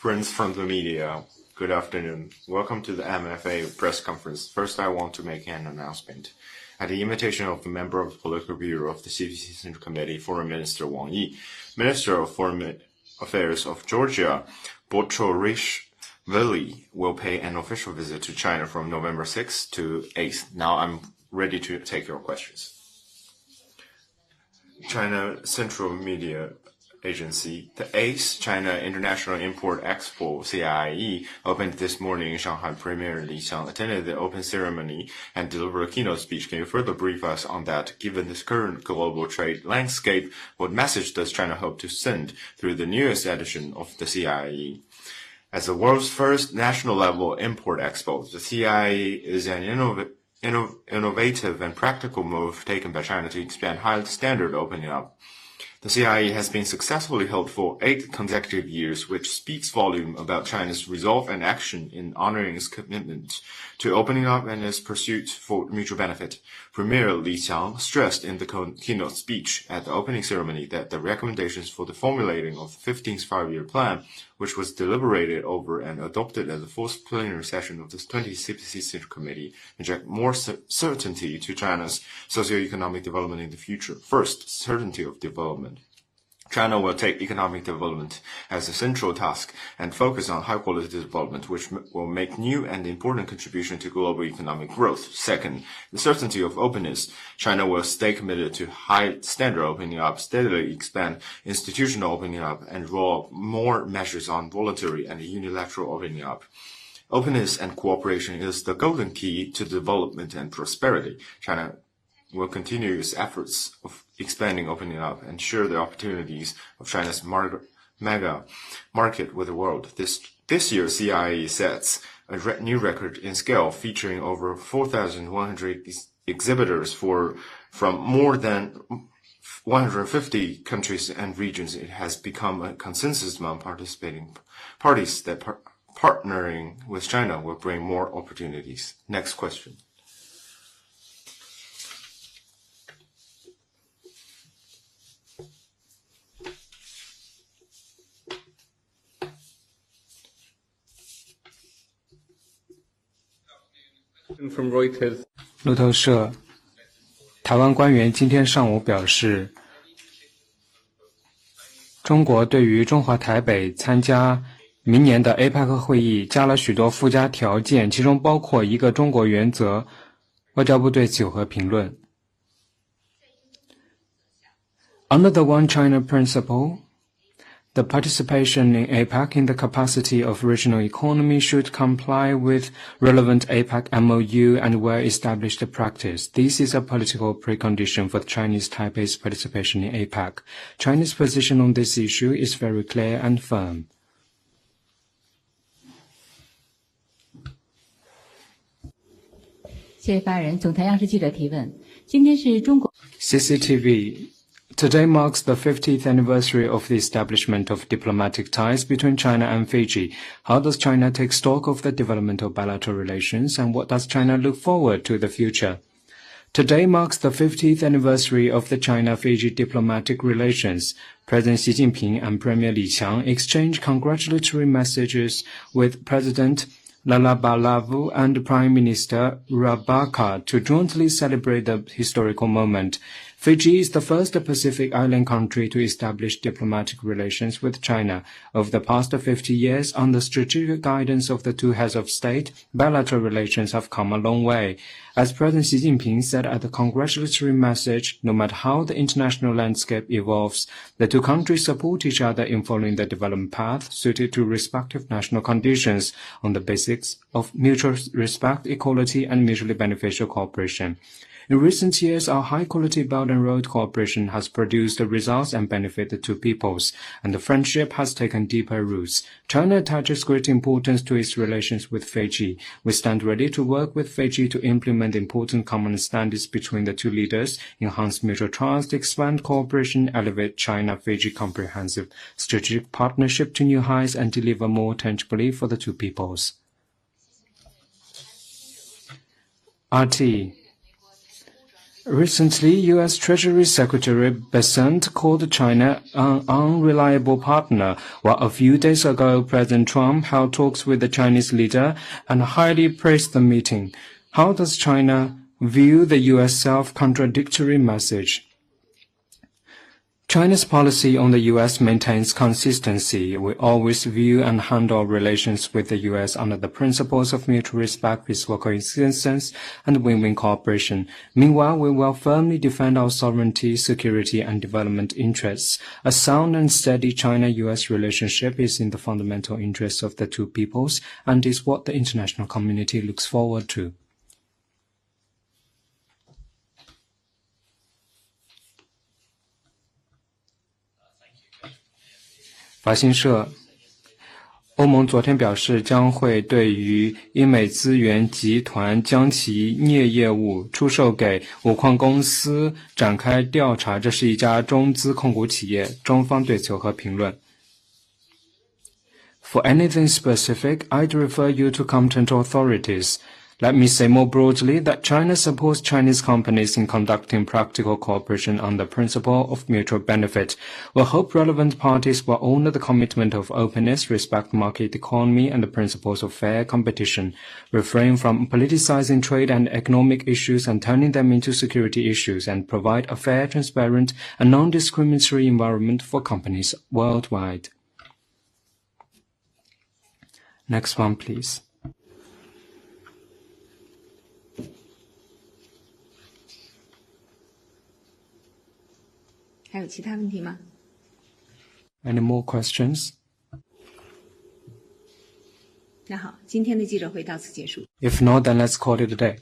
Friends from the media, good afternoon. Welcome to the MFA press conference. First, I want to make an announcement. At the invitation of the member of the Political Bureau of the CPC Central Committee, Foreign Minister Wang Yi, Minister of Foreign Affairs of Georgia, Bochorishvili, will pay an official visit to China from November 6th to 8th. Now I'm ready to take your questions. China Central Media Agency, the 8th China International Import Expo, CIIE, opened this morning in Shanghai. Premier Li Qiang attended the open ceremony and delivered a keynote speech. Can you further brief us on that? Given this current global trade landscape, what message does China hope to send through the newest edition of the CIIE? As the world's first national-level import expo, the CIIE is an innovative and practical move taken by China to expand high-standard opening up. The CIIE has been successfully held for 8 consecutive years, which speaks volume about China's resolve and action in honoring its commitment to opening up and its pursuit for mutual benefit. Premier Li Qiang stressed in the keynote speech at the opening ceremony that the recommendations for the formulating of the 15th five-year plan, which was deliberated over and adopted at the 4th plenary session of the 20th CPC Central Committee, inject more certainty to China's socio-economic development in the future. First, certainty of development. China will take economic development as a central task and focus on high-quality development, which will make new and important contribution to global economic growth. Second, the certainty of openness. China will stay committed to high-standard opening up, steadily expand institutional opening up, and roll out more measures on voluntary and unilateral opening up. Openness and cooperation is the golden key to development and prosperity. China will continue its efforts of expanding, opening up, and share the opportunities of China's mega market with the world. This year, CIIE sets a new record in scale, featuring over 4,100 exhibitors from more than 150 countries and regions. It has become a consensus among participating parties that partnering with China will bring more opportunities. Next question. From Reuters. 路透社，台湾官员今天上午表示，中国对于中华台北参加明年的 APEC 会议加了许多附加条件，其中包括一个中国原则。外交部对此有何评论 ？Under the One China principle, the participation in APEC in the capacity of regional economy should comply with relevant APEC MOU and well-established practice. This is a political precondition for Chinese Taipei's participation in APEC. China's position on this issue is very clear and firm. CCTV. Today marks the 50th anniversary of the establishment of diplomatic ties between China and Fiji. How does China take stock of the development of bilateral relations, and what does China look forward to the future? Today marks the 50th anniversary of the China-Fiji diplomatic relations. President Xi Jinping and Premier Li Qiang exchanged congratulatory messages with President Lalabalavu and Prime Minister Rabaka to jointly celebrate the historical moment. Fiji is the first Pacific island country to establish diplomatic relations with China. Over the past 50 years, under strategic guidance of the two heads of state, bilateral relations have come a long way. As President Xi Jinping said at the congratulatory message, no matter how the international landscape evolves, the two countries support each other in following the development path suited to respective national conditions on the basis of mutual respect, equality, and mutually beneficial cooperation. In recent years, our high-quality Belt and Road cooperation has produced the results and benefited the two peoples, and the friendship has taken deeper roots. China attaches great importance to its relations with Fiji. We stand ready to work with Fiji to implement important common standards between the two leaders, enhance mutual trust, expand cooperation, elevate China-Fiji comprehensive strategic partnership to new heights, and deliver more tangibly for the two peoples. RT. Recently, U.S. Treasury Secretary Bessent called China an unreliable partner, while a few days ago President Trump held talks with the Chinese leader and highly praised the meeting. How does China view the U.S. self-contradictory message? China's policy on the U.S. maintains consistency. We always view and handle relations with the U.S. under the principles of mutual respect, peaceful coexistence, and win-win cooperation. Meanwhile, we will firmly defend our sovereignty, security, and development interests. A sound and steady China-U.S. relationship is in the fundamental interests of the two peoples and is what the international community looks forward to. 法新社，欧盟昨天表示，将会对于英美资源集团将其镍业务出售给五矿公司展开调查。这是一家中资控股企业，中方对此有何评论 ？For anything specific, I'd refer you to competent authorities. Let me say more broadly that China supports Chinese companies in conducting practical cooperation on the principle of mutual benefit. We hope relevant parties will honor the commitment of openness, respect market economy, and the principles of fair competition, refrain from politicizing trade and economic issues and turning them into security issues, and provide a fair, transparent, and non-discriminatory environment for companies worldwide. Next one, please. Any more questions? 那好，今天的记者会到此结束。 If not, then let's call it a day.